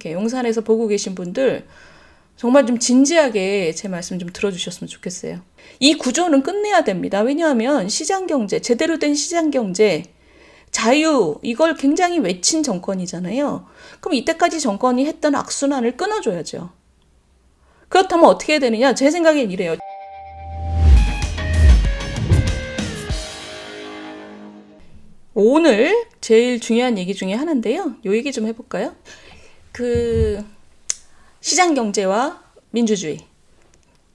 생각해요. 용산에서 보고 계신 분들 정말 좀 진지하게 제 말씀 좀 들어주셨으면 좋겠어요. 이 구조는 끝내야 됩니다. 왜냐하면 시장경제, 제대로 된 시장경제, 자유, 이걸 굉장히 외친 정권이잖아요. 그럼 이때까지 정권이 했던 악순환을 끊어줘야죠. 그렇다면 어떻게 해야 되느냐? 제 생각엔 이래요. 오늘 제일 중요한 얘기 중에 하나인데요. 요 얘기 좀 해볼까요? 시장경제와 민주주의.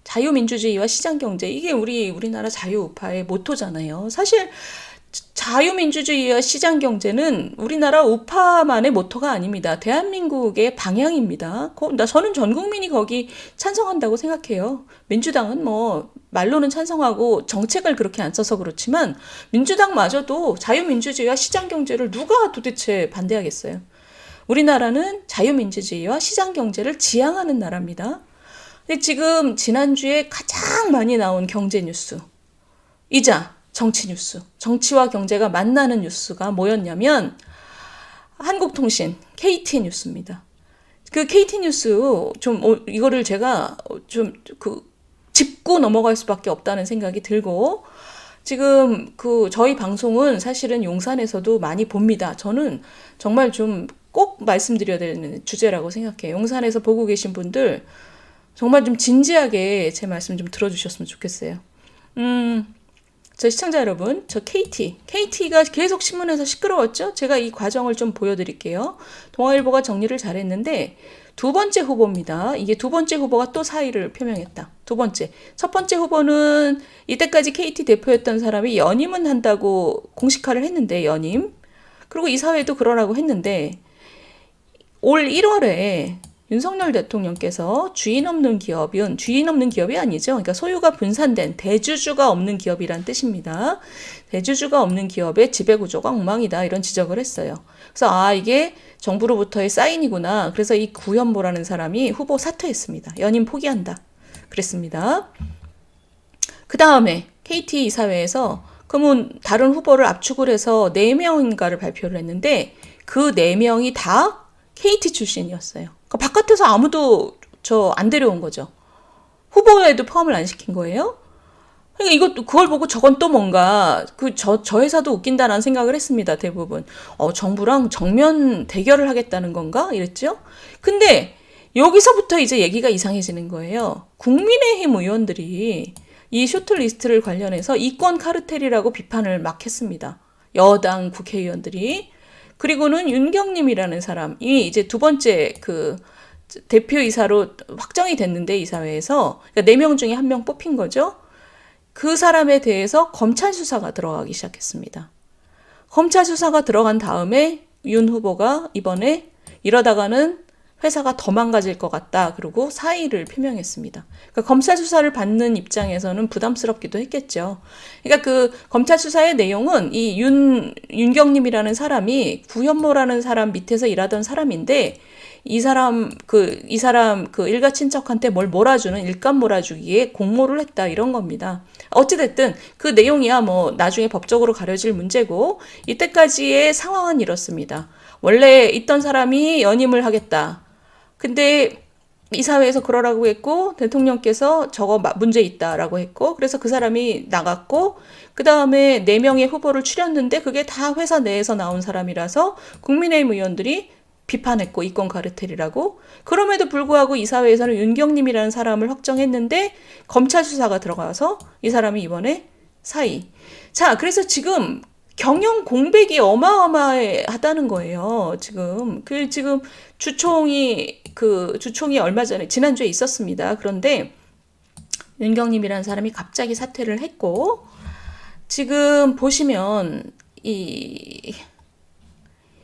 자유민주주의와 시장경제. 이게 우리나라 자유우파의 모토잖아요. 사실 자유민주주의와 시장경제는 우리나라 우파만의 모토가 아닙니다. 대한민국의 방향입니다. 저는 전 국민이 거기 찬성한다고 생각해요. 민주당은 말로는 찬성하고 정책을 그렇게 안 써서 그렇지만 민주당마저도 자유민주주의와 시장경제를 누가 도대체 반대하겠어요. 우리나라는 자유민주주의와 시장경제를 지향하는 나라입니다. 근데 지금 지난주에 가장 많이 나온 경제 뉴스이자 정치 뉴스, 정치와 경제가 만나는 뉴스가 뭐였냐면 한국통신, KT 뉴스입니다. 그 KT 뉴스 이거를 제가 짚고 넘어갈 수밖에 없다는 생각이 들고, 지금 저희 방송은 사실은 용산에서도 많이 봅니다. 저는 정말 좀 꼭 말씀드려야 되는 주제라고 생각해요. 용산에서 보고 계신 분들 정말 좀 진지하게 제 말씀 좀 들어주셨으면 좋겠어요. 저 시청자 여러분, 저 KT가 계속 신문에서 시끄러웠죠? 제가 이 과정을 좀 보여드릴게요. 동아일보가 정리를 잘했는데 두 번째 후보입니다. 이게 두 번째 후보가 또 사의를 표명했다. 첫 번째 후보는 이때까지 KT 대표였던 사람이 연임은 한다고 공식화를 했는데, 연임. 그리고 이사회도 그러라고 했는데, 올 1월에 윤석열 대통령께서 주인 없는 기업이 아니죠. 그러니까 소유가 분산된 대주주가 없는 기업이란 뜻입니다. 대주주가 없는 기업의 지배구조가 엉망이다, 이런 지적을 했어요. 그래서 이게 정부로부터의 사인이구나. 그래서 이 구현보라는 사람이 후보 사퇴했습니다. 연임 포기한다, 그랬습니다. 그 다음에 KT 이사회에서 그러면 다른 후보를 압축을 해서 4명인가를 발표를 했는데 그 4명이 다 KT 출신이었어요. 그러니까 바깥에서 아무도 안 데려온 거죠. 후보에도 포함을 안 시킨 거예요. 그러니까 그걸 보고 저건 또 뭔가 저 회사도 웃긴다라는 생각을 했습니다. 대부분 정부랑 정면 대결을 하겠다는 건가 이랬죠. 근데 여기서부터 이제 얘기가 이상해지는 거예요. 국민의힘 의원들이 이 쇼트리스트를 관련해서 이권 카르텔이라고 비판을 막 했습니다. 여당 국회의원들이. 그리고는 윤경님이라는 사람이 이제 두 번째 대표이사로 확정이 됐는데, 이사회에서 그러니까 4명 중에 1명 뽑힌 거죠. 그 사람에 대해서 검찰 수사가 들어가기 시작했습니다. 검찰 수사가 들어간 다음에 윤 후보가 이번에 이러다가는 회사가 더 망가질 것 같다, 그리고 사의를 표명했습니다. 그러니까 검찰 수사를 받는 입장에서는 부담스럽기도 했겠죠. 그러니까 검찰 수사의 내용은 이 윤경님이라는 사람이 구현모라는 사람 밑에서 일하던 사람인데, 이 사람 일가 친척한테 뭘 몰아주는 일감 몰아주기에 공모를 했다, 이런 겁니다. 어찌됐든 그 내용이야 나중에 법적으로 가려질 문제고, 이때까지의 상황은 이렇습니다. 원래 있던 사람이 연임을 하겠다. 근데 이사회에서 그러라고 했고, 대통령께서 저거 문제 있다라고 했고, 그래서 그 사람이 나갔고, 그 다음에 4명의 후보를 추렸는데 그게 다 회사 내에서 나온 사람이라서 국민의힘 의원들이 비판했고, 이권 카르텔이라고. 그럼에도 불구하고 이사회에서는 윤경님이라는 사람을 확정했는데 검찰 수사가 들어가서 이 사람이 이번에 사의. 자, 그래서 지금 경영 공백이 어마어마하다는 거예요. 지금 주총이 얼마 전에 지난주에 있었습니다. 그런데 윤경님이라는 사람이 갑자기 사퇴를 했고, 지금 보시면 이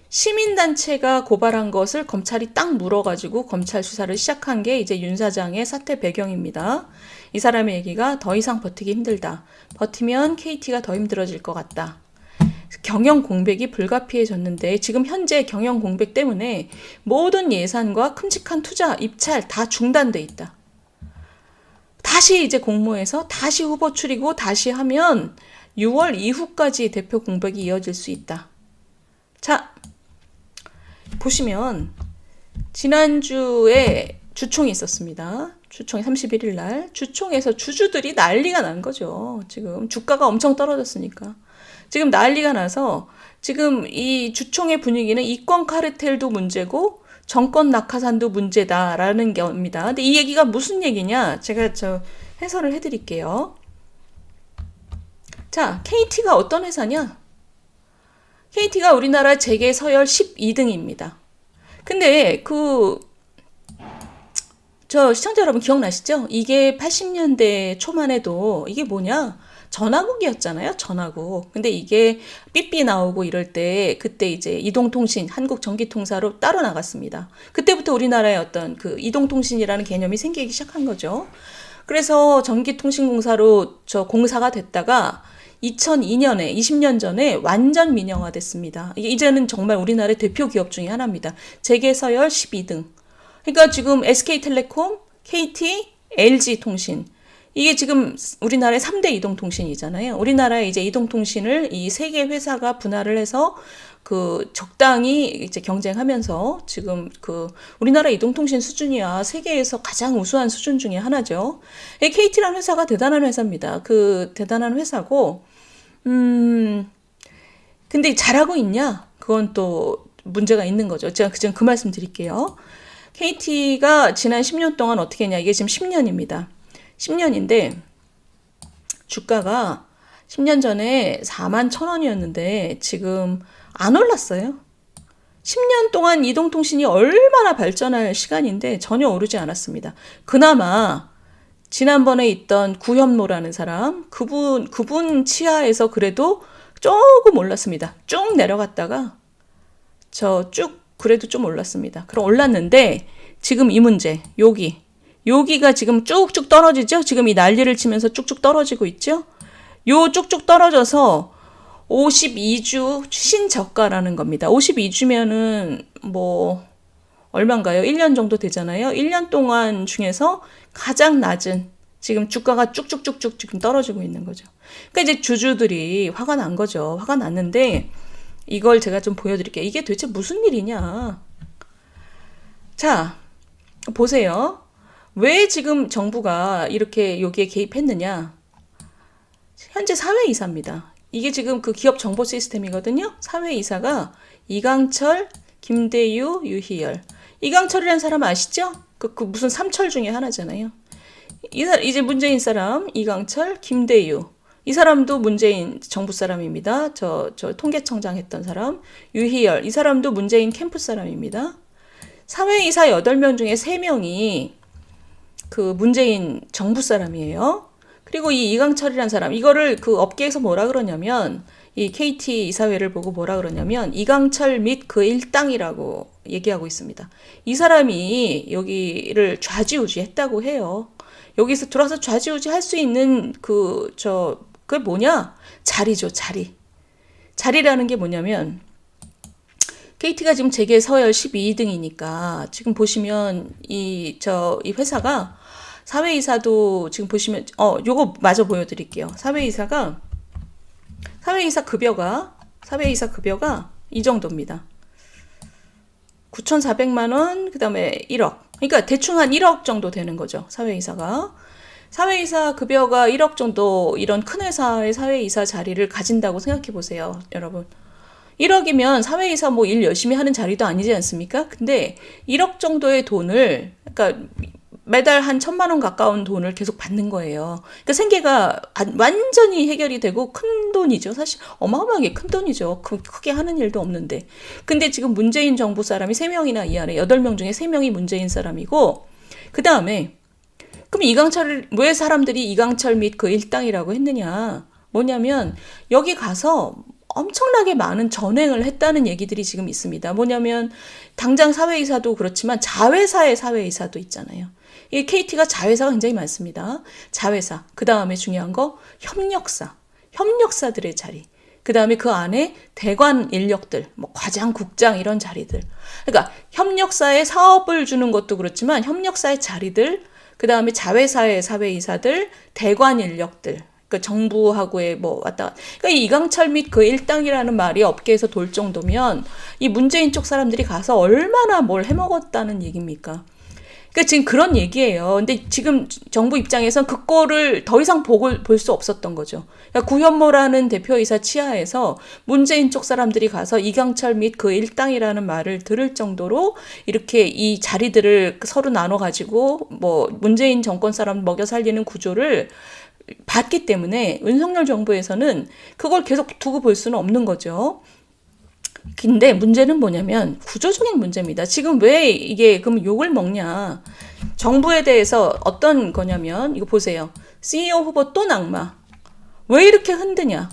시민단체가 고발한 것을 검찰이 딱 물어가지고 검찰 수사를 시작한 게 이제 윤 사장의 사퇴 배경입니다. 이 사람의 얘기가 더 이상 버티기 힘들다. 버티면 KT가 더 힘들어질 것 같다. 경영 공백이 불가피해졌는데 지금 현재 경영 공백 때문에 모든 예산과 큼직한 투자, 입찰 다 중단돼 있다. 다시 이제 공모해서 다시 후보 추리고 다시 하면 6월 이후까지 대표 공백이 이어질 수 있다. 자, 보시면 지난주에 주총이 있었습니다. 주총이 31일 날. 주총에서 주주들이 난리가 난 거죠. 지금 주가가 엄청 떨어졌으니까. 지금 난리가 나서 지금 이 주총의 분위기는 이권 카르텔도 문제고 정권 낙하산도 문제다라는 겁니다. 근데 이 얘기가 무슨 얘기냐? 제가 해설을 해드릴게요. 자, KT가 어떤 회사냐? KT가 우리나라 재계 서열 12등입니다. 근데 시청자 여러분 기억나시죠? 이게 80년대 초만 해도 이게 뭐냐? 전화국이었잖아요. 전화국. 근데 이게 삐삐 나오고 이럴 때 그때 이제 이동통신, 한국전기통사로 따로 나갔습니다. 그때부터 우리나라에 어떤 그 이동통신이라는 개념이 생기기 시작한 거죠. 그래서 전기통신공사로 공사가 됐다가 2002년에 20년 전에 완전 민영화됐습니다. 이제는 정말 우리나라의 대표 기업 중에 하나입니다. 재계 서열 12등. 그러니까 지금 SK텔레콤, KT, LG통신 이게 지금 우리나라의 3대 이동통신이잖아요. 우리나라의 이제 이동통신을 이 세 개 회사가 분할을 해서 적당히 이제 경쟁하면서 지금 우리나라 이동통신 수준이야 세계에서 가장 우수한 수준 중에 하나죠. KT라는 회사가 대단한 회사입니다. 대단한 회사고, 근데 잘하고 있냐? 그건 또 문제가 있는 거죠. 제가 그 말씀 드릴게요. KT가 지난 10년 동안 어떻게 했냐? 이게 지금 10년입니다. 10년인데 주가가 10년 전에 41,000원이었는데 지금 안 올랐어요. 10년 동안 이동통신이 얼마나 발전할 시간인데 전혀 오르지 않았습니다. 그나마 지난번에 있던 구현모라는 사람, 그분 치하에서 그래도 조금 올랐습니다. 쭉 내려갔다가 그래도 좀 올랐습니다. 그럼 올랐는데 지금 이 문제, 여기가 지금 쭉쭉 떨어지죠? 지금 이 난리를 치면서 쭉쭉 떨어지고 있죠? 요 쭉쭉 떨어져서 52주 신저가라는 겁니다. 52주면은 얼마인가요? 1년 정도 되잖아요. 1년 동안 중에서 가장 낮은 지금 주가가 쭉쭉쭉쭉 지금 떨어지고 있는 거죠. 그러니까 이제 주주들이 화가 난 거죠. 화가 났는데 이걸 제가 좀 보여드릴게요. 이게 도대체 무슨 일이냐? 자, 보세요. 왜 지금 정부가 이렇게 여기에 개입했느냐? 현재 사회이사입니다. 이게 지금 기업 정보 시스템이거든요. 사회이사가 이강철, 김대유, 유희열. 이강철이라는 사람 아시죠? 무슨 삼철 중에 하나잖아요. 이제 문재인 사람 이강철, 김대유. 이 사람도 문재인 정부 사람입니다. 통계청장 했던 사람. 유희열. 이 사람도 문재인 캠프 사람입니다. 사회이사 8명 중에 3명이 문재인 정부 사람이에요. 그리고 이 이강철이라는 사람, 이거를 업계에서 뭐라 그러냐면, 이 KT 이사회를 보고 뭐라 그러냐면, 이강철 및 그 일당이라고 얘기하고 있습니다. 이 사람이 여기를 좌지우지했다고 해요. 여기서 들어와서 좌지우지 할 수 있는 그게 뭐냐? 자리죠, 자리. 자리라는 게 뭐냐면, KT가 지금 재계 서열 12등이니까, 지금 보시면, 이 회사가, 사회이사도 지금 보시면, 요거 마저 보여드릴게요. 사회이사 급여가 이 정도입니다. 9,400만원, 그 다음에 1억. 그러니까 대충 한 1억 정도 되는 거죠. 사회이사 급여가 1억 정도 이런 큰 회사의 사회이사 자리를 가진다고 생각해 보세요. 여러분. 1억이면 사회이사 일 열심히 하는 자리도 아니지 않습니까? 근데 1억 정도의 돈을, 그러니까 매달 한 1,000만 원 가까운 돈을 계속 받는 거예요. 그러니까 생계가 완전히 해결이 되고 큰 돈이죠. 사실 어마어마하게 큰 돈이죠. 크게 하는 일도 없는데. 근데 지금 문재인 정부 사람이 3명이나 이 안에 8명 중에 3명이 문재인 사람이고, 그 다음에 그럼 왜 사람들이 이강철 및 그 일당이라고 했느냐? 뭐냐면 여기 가서 엄청나게 많은 전횡을 했다는 얘기들이 지금 있습니다. 뭐냐면 당장 사회이사도 그렇지만 자회사의 사회이사도 있잖아요. 이 KT가 자회사가 굉장히 많습니다. 자회사. 그 다음에 중요한 거 협력사들의 자리. 그 다음에 그 안에 대관 인력들, 과장, 국장 이런 자리들. 그러니까 협력사에 사업을 주는 것도 그렇지만 협력사의 자리들, 그 다음에 자회사의 사회이사들, 대관 인력들. 그 정부하고의 뭐 왔다 갔다. 그러니까 이 이강철 및 그 일당이라는 말이 업계에서 돌 정도면 이 문재인 쪽 사람들이 가서 얼마나 뭘 해먹었다는 얘기입니까? 그러니까 지금 그런 얘기예요. 근데 지금 정부 입장에선 그 꼴을 더 이상 볼 수 없었던 거죠. 그러니까 구현모라는 대표이사 치하에서 문재인 쪽 사람들이 가서 이강철 및 그 일당이라는 말을 들을 정도로 이렇게 이 자리들을 서로 나눠가지고 뭐 문재인 정권 사람 먹여 살리는 구조를 봤기 때문에 윤석열 정부에서는 그걸 계속 두고 볼 수는 없는 거죠. 근데 문제는 뭐냐면 구조적인 문제입니다. 지금 왜 이게 그럼 욕을 먹냐? 정부에 대해서 어떤 거냐면 이거 보세요. CEO 후보 또 낙마. 왜 이렇게 흔드냐?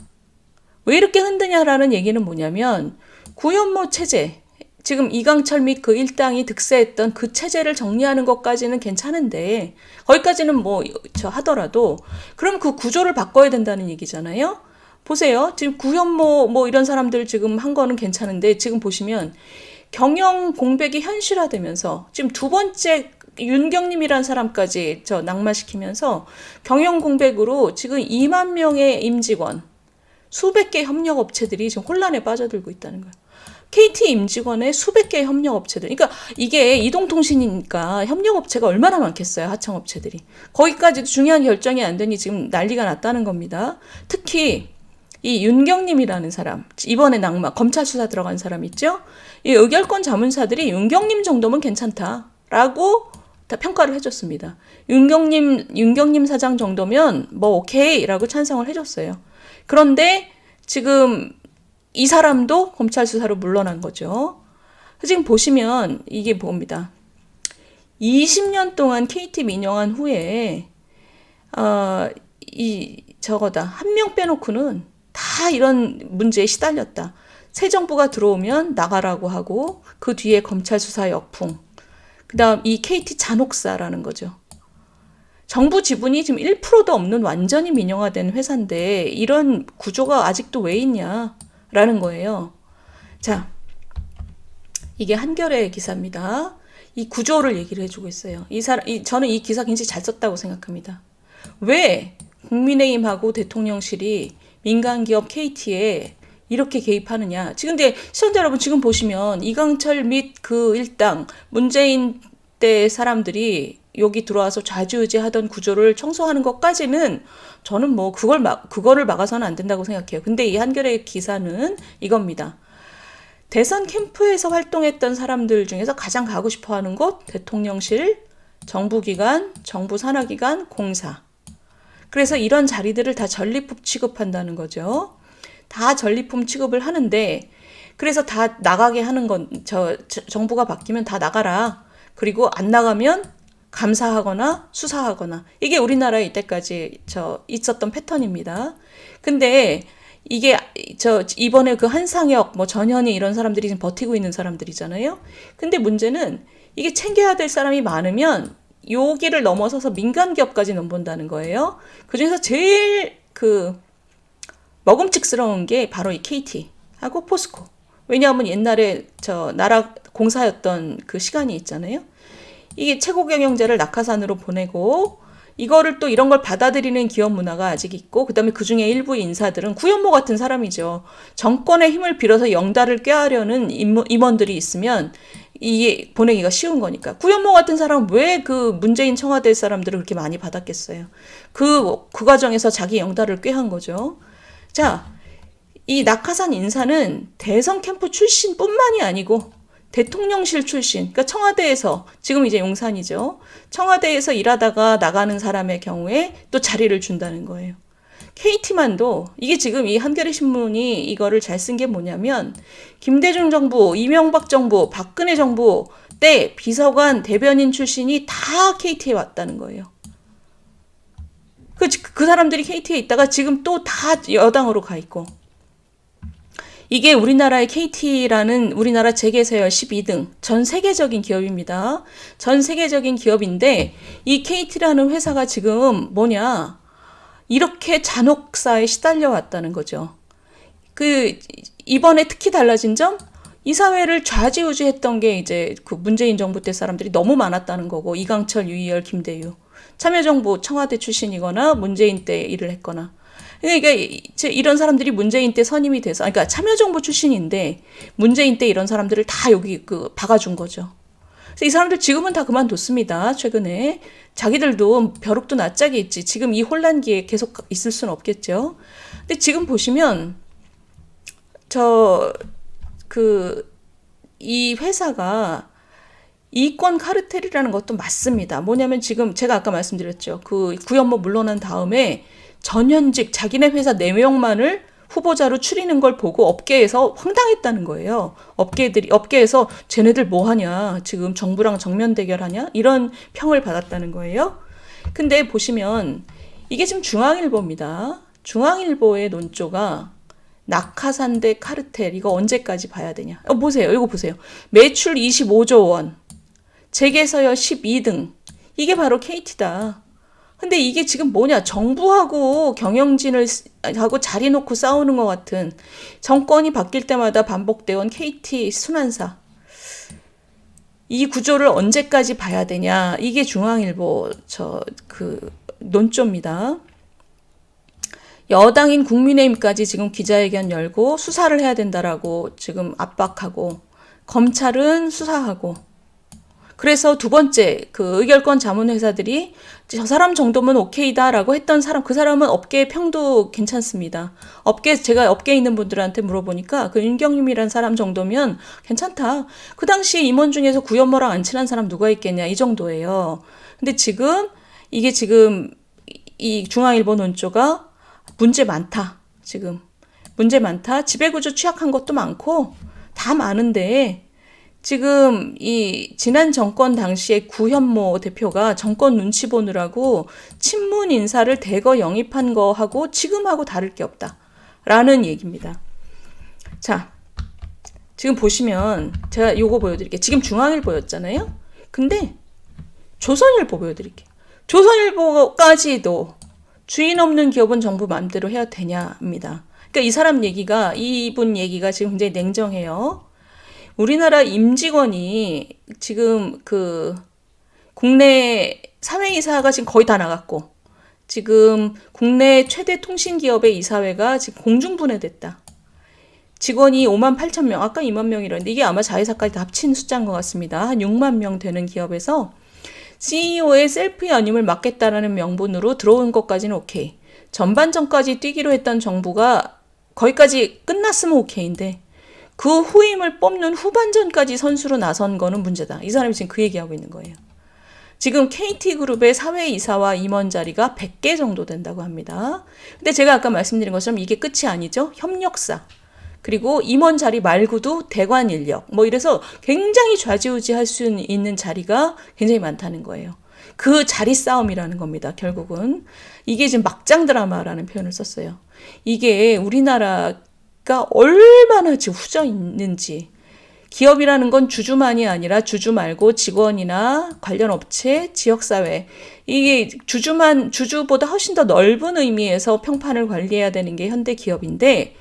왜 이렇게 흔드냐라는 얘기는 뭐냐면 구현모 체제, 지금 이강철 및 그 일당이 득세했던 그 체제를 정리하는 것까지는 괜찮은데 거기까지는 뭐 저 하더라도 그럼 그 구조를 바꿔야 된다는 얘기잖아요. 보세요. 지금 구현모 뭐 이런 사람들 지금 한 거는 괜찮은데 지금 보시면 경영 공백이 현실화되면서 지금 두 번째 윤경님이란 사람까지 저 낙마시키면서 경영 공백으로 지금 2만 명의 임직원, 수백 개 협력업체들이 지금 혼란에 빠져들고 있다는 거예요. KT 임직원의 수백 개의 협력업체들. 그러니까 이게 이동통신이니까 협력업체가 얼마나 많겠어요. 하청업체들이. 거기까지도 중요한 결정이 안 되니 지금 난리가 났다는 겁니다. 특히 이 윤경님이라는 사람, 이번에 낙마, 검찰 수사 들어간 사람 있죠? 이 의결권 자문사들이 윤경님 정도면 괜찮다라고 다 평가를 해줬습니다. 윤경님 사장 정도면 뭐 오케이라고 찬성을 해줬어요. 그런데 지금 이 사람도 검찰 수사로 물러난 거죠. 지금 보시면 이게 뭡니다. 20년 동안 KT 민영한 후에 저거다. 한 명 빼놓고는 다 이런 문제에 시달렸다. 새 정부가 들어오면 나가라고 하고 그 뒤에 검찰 수사 역풍. 그다음 이 KT 잔혹사라는 거죠. 정부 지분이 지금 1%도 없는 완전히 민영화된 회사인데 이런 구조가 아직도 왜 있냐라는 거예요. 자, 이게 한겨레 기사입니다. 이 구조를 얘기를 해주고 있어요. 저는 이 기사 굉장히 잘 썼다고 생각합니다. 왜 국민의힘하고 대통령실이 민간기업 KT에 이렇게 개입하느냐. 지금 근데 시청자 여러분 지금 보시면 이강철 및 그 일당 문재인 때 사람들이 여기 들어와서 좌지우지하던 구조를 청소하는 것까지는 저는 뭐 그거를 막아서는 안 된다고 생각해요. 근데 이 한겨레 기사는 이겁니다. 대선 캠프에서 활동했던 사람들 중에서 가장 가고 싶어하는 곳 대통령실, 정부기관, 정부 산하기관, 공사. 그래서 이런 자리들을 다 전리품 취급한다는 거죠. 다 전리품 취급을 하는데 그래서 다 나가게 하는 건 정부가 바뀌면 다 나가라. 그리고 안 나가면 감사하거나 수사하거나 이게 우리나라에 이때까지 있었던 패턴입니다. 근데 이게 이번에 그 한상혁 뭐 전현희 이런 사람들이 지금 버티고 있는 사람들이잖아요. 근데 문제는 이게 챙겨야 될 사람이 많으면 여기를 넘어서서 민간기업까지 넘본다는 거예요. 그중에서 제일 먹음직스러운 게 바로 이 KT하고 포스코. 왜냐하면 옛날에 나라 공사였던 그 시간이 있잖아요. 이게 최고 경영자를 낙하산으로 보내고 이거를 또 이런 걸 받아들이는 기업 문화가 아직 있고 그다음에 그중에 일부 인사들은 구현모 같은 사람이죠. 정권의 힘을 빌어서 영달을 꾀하려는 임원들이 있으면 이게 보내기가 쉬운 거니까. 구현모 같은 사람은 왜 그 문재인 청와대 사람들을 그렇게 많이 받았겠어요. 그 과정에서 자기 영달을 꾀한 거죠. 자, 이 낙하산 인사는 대선 캠프 출신뿐만이 아니고 대통령실 출신, 그러니까 청와대에서, 지금 이제 용산이죠. 청와대에서 일하다가 나가는 사람의 경우에 또 자리를 준다는 거예요. KT만도, 이게 지금 이 한겨레 신문이 이거를 잘 쓴 게 뭐냐면, 김대중 정부, 이명박 정부, 박근혜 정부 때 비서관, 대변인 출신이 다 KT에 왔다는 거예요. 그 사람들이 KT에 있다가 지금 또 다 여당으로 가 있고. 이게 우리나라의 KT라는 우리나라 재계서열 12등 전 세계적인 기업입니다. 전 세계적인 기업인데 이 KT라는 회사가 지금 뭐냐 이렇게 잔혹사에 시달려 왔다는 거죠. 이번에 특히 달라진 점 이사회를 좌지우지했던 게 이제 그 문재인 정부 때 사람들이 너무 많았다는 거고 이강철, 유희열, 김대유 참여정부 청와대 출신이거나 문재인 때 일을 했거나 그러니까 이런 사람들이 문재인 때 선임이 돼서, 그러니까 참여정부 출신인데 문재인 때 이런 사람들을 다 여기 박아준 거죠. 그래서 이 사람들 지금은 다 그만뒀습니다. 최근에 자기들도 벼룩도 낯짝이 있지. 지금 이 혼란기에 계속 있을 수는 없겠죠. 근데 지금 보시면 이 회사가 이권 카르텔이라는 것도 맞습니다. 뭐냐면 지금 제가 아까 말씀드렸죠. 그 구현모 물러난 다음에 전현직 자기네 회사 4명만을 후보자로 추리는 걸 보고 업계에서 황당했다는 거예요. 업계에서 쟤네들 뭐 하냐? 지금 정부랑 정면 대결하냐? 이런 평을 받았다는 거예요. 근데 보시면 이게 지금 중앙일보입니다. 중앙일보의 논조가 낙하산 대 카르텔, 이거 언제까지 봐야 되냐? 보세요. 이거 보세요. 매출 25조 원, 재계서열 12등. 이게 바로 KT다. 근데 이게 지금 뭐냐? 정부하고 경영진을 하고 자리 놓고 싸우는 것 같은, 정권이 바뀔 때마다 반복되어 온 KT 순환사. 이 구조를 언제까지 봐야 되냐? 이게 중앙일보 논조입니다. 여당인 국민의힘까지 지금 기자회견 열고 수사를 해야 된다라고 지금 압박하고, 검찰은 수사하고, 그래서 두 번째 그 의결권 자문회사들이 저 사람 정도면 오케이다라고 했던 사람, 그 사람은 업계 평도 괜찮습니다. 제가 업계에 있는 분들한테 물어보니까 그 윤경림이란 사람 정도면 괜찮다. 그 당시에 임원 중에서 구현모랑 안 친한 사람 누가 있겠냐, 이 정도예요. 근데 지금 이게 지금 이 중앙일보 논조가 문제 많다. 지금 문제 많다. 지배구조 취약한 것도 많고 다 많은데, 지금 이 지난 정권 당시에 구현모 대표가 정권 눈치 보느라고 친문 인사를 대거 영입한 거하고 지금하고 다를 게 없다라는 얘기입니다. 자, 지금 보시면 제가 요거 보여드릴게요. 지금 중앙일보였잖아요. 근데 조선일보 보여드릴게요. 조선일보까지도 주인 없는 기업은 정부 마음대로 해야 되냐입니다. 그러니까 이분 얘기가 지금 굉장히 냉정해요. 우리나라 임직원이 지금 국내 사회이사가 지금 거의 다 나갔고, 지금 국내 최대 통신기업의 이사회가 지금 공중분해됐다. 직원이 58,000명, 아까 2만 명이라는데 이게 아마 자회사까지 다 합친 숫자인 것 같습니다. 한 6만 명 되는 기업에서 CEO의 셀프 연임을 막겠다라는 명분으로 들어온 것까지는 오케이. 전반전까지 뛰기로 했던 정부가 거기까지 끝났으면 오케이인데, 그 후임을 뽑는 후반전까지 선수로 나선 거는 문제다. 이 사람이 지금 그 얘기하고 있는 거예요. 지금 KT그룹의 사회이사와 임원 자리가 100개 정도 된다고 합니다. 근데 제가 아까 말씀드린 것처럼 이게 끝이 아니죠. 협력사, 그리고 임원 자리 말고도 대관 인력, 이래서 굉장히 좌지우지할 수 있는 자리가 굉장히 많다는 거예요. 그 자리 싸움이라는 겁니다. 결국은 이게 지금 막장 드라마라는 표현을 썼어요. 이게 우리나라가 얼마나 지금 후져 있는지. 기업이라는 건 주주만이 아니라 주주 말고 직원이나 관련 업체, 지역사회, 이게 주주보다 훨씬 더 넓은 의미에서 평판을 관리해야 되는 게 현대 기업인데,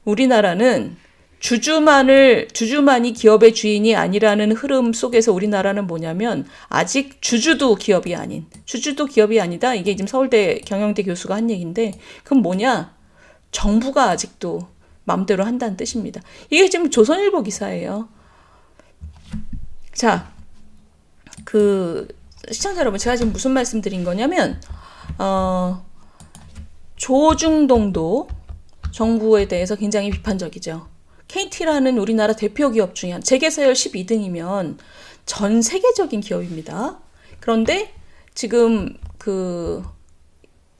우리나라는 주주만이 기업의 주인이 아니라는 흐름 속에서 우리나라는 뭐냐면, 아직 주주도 기업이 아니다. 이게 지금 서울대 경영대 교수가 한 얘기인데, 그건 뭐냐? 정부가 아직도 마음대로 한다는 뜻입니다. 이게 지금 조선일보 기사예요. 자, 시청자 여러분, 제가 지금 무슨 말씀 드린 거냐면, 조중동도 정부에 대해서 굉장히 비판적이죠. KT라는 우리나라 대표 기업 중에 재계서열 12등이면 전 세계적인 기업입니다. 그런데 지금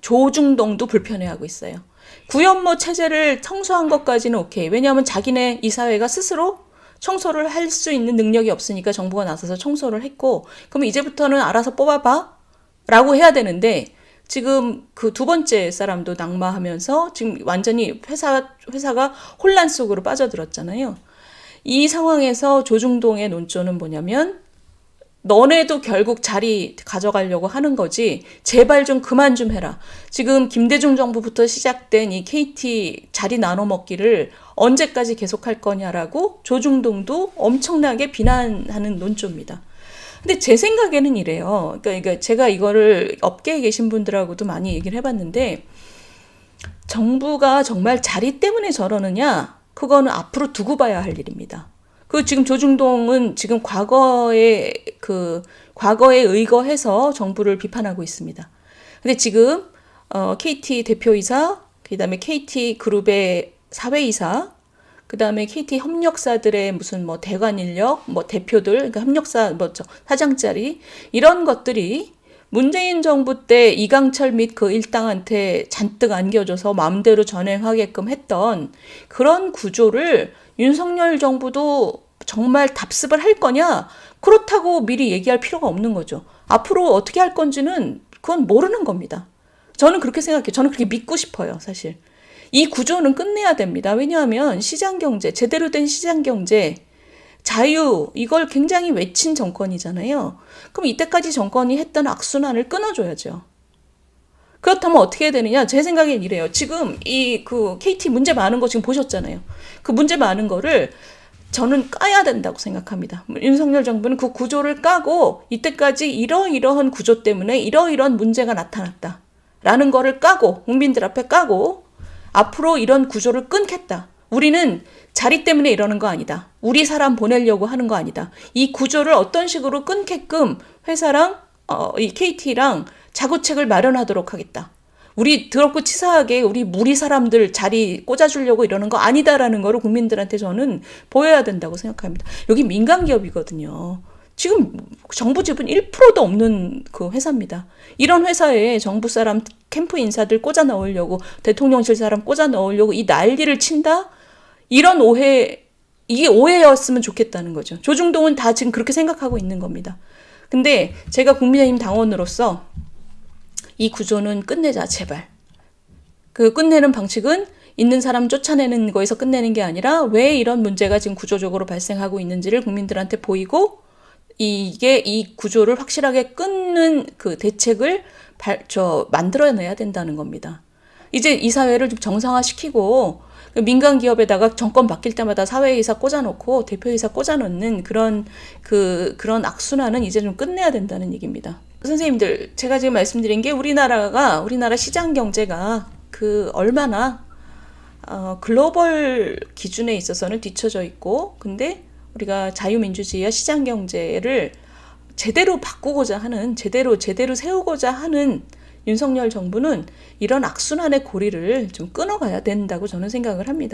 조중동도 불편해하고 있어요. 구현모 체제를 청소한 것까지는 오케이. 왜냐하면 자기네 이사회가 스스로 청소를 할 수 있는 능력이 없으니까 정부가 나서서 청소를 했고, 그러면 이제부터는 알아서 뽑아봐 라고 해야 되는데, 지금 그 두 번째 사람도 낙마하면서 지금 완전히 회사가 혼란 속으로 빠져들었잖아요. 이 상황에서 조중동의 논조는 뭐냐면, 너네도 결국 자리 가져가려고 하는 거지, 제발 좀 그만 좀 해라. 지금 김대중 정부부터 시작된 이 KT 자리 나눠 먹기를 언제까지 계속할 거냐라고 조중동도 엄청나게 비난하는 논조입니다. 근데 제 생각에는 이래요. 그러니까 제가 이거를 업계에 계신 분들하고도 많이 얘기를 해봤는데, 정부가 정말 자리 때문에 저러느냐? 그거는 앞으로 두고 봐야 할 일입니다. 그 지금 조중동은 지금 과거에 의거해서 정부를 비판하고 있습니다. 근데 지금 KT 대표이사, 그다음에 KT 그룹의 사회이사, 그다음에 KT 협력사들의 무슨 뭐 대관 인력, 뭐 대표들, 그러니까 협력사 사장짜리 이런 것들이 문재인 정부 때 이강철 및 그 일당한테 잔뜩 안겨줘서 마음대로 전행하게끔 했던 그런 구조를 윤석열 정부도 정말 답습을 할 거냐? 그렇다고 미리 얘기할 필요가 없는 거죠. 앞으로 어떻게 할 건지는 그건 모르는 겁니다. 저는 그렇게 생각해요. 저는 그렇게 믿고 싶어요, 사실. 이 구조는 끝내야 됩니다. 왜냐하면 시장경제, 제대로 된 시장경제, 자유, 이걸 굉장히 외친 정권이잖아요. 그럼 이때까지 정권이 했던 악순환을 끊어줘야죠. 그렇다면 어떻게 해야 되느냐? 제 생각엔 이래요. 지금 KT 문제 많은 거 지금 보셨잖아요. 그 문제 많은 거를 저는 까야 된다고 생각합니다. 윤석열 정부는 그 구조를 까고 이때까지 이러이러한 구조 때문에 이러이러한 문제가 나타났다. 라는 거를 까고 국민들 앞에 까고 앞으로 이런 구조를 끊겠다. 우리는 자리 때문에 이러는 거 아니다. 우리 사람 보내려고 하는 거 아니다. 이 구조를 어떤 식으로 끊게끔 회사랑 이 KT랑 자구책을 마련하도록 하겠다. 우리 더럽고 치사하게 우리 사람들 자리 꽂아주려고 이러는 거 아니다라는 거를 국민들한테 저는 보여야 된다고 생각합니다. 여기 민간기업이거든요. 지금 정부 지분 1%도 없는 그 회사입니다. 이런 회사에 정부 사람 캠프 인사들 꽂아 넣으려고 대통령실 사람 꽂아 넣으려고 이 난리를 친다? 이런 이게 오해였으면 좋겠다는 거죠. 조중동은 다 지금 그렇게 생각하고 있는 겁니다. 근데 제가 국민의힘 당원으로서 이 구조는 끝내자, 제발. 그 끝내는 방식은 있는 사람 쫓아내는 거에서 끝내는 게 아니라 왜 이런 문제가 지금 구조적으로 발생하고 있는지를 국민들한테 보이고 이 구조를 확실하게 끊는 그 대책을 만들어내야 된다는 겁니다. 이제 이 사회를 좀 정상화시키고 민간 기업에다가 정권 바뀔 때마다 사회이사 꽂아놓고 대표이사 꽂아놓는 그런 악순환은 이제 좀 끝내야 된다는 얘기입니다. 선생님들, 제가 지금 말씀드린 게 우리나라 시장 경제가 얼마나 글로벌 기준에 있어서는 뒤처져 있고, 근데 우리가 자유민주주의와 시장 경제를 제대로 바꾸고자 하는, 제대로 세우고자 하는 윤석열 정부는 이런 악순환의 고리를 좀 끊어가야 된다고 저는 생각을 합니다.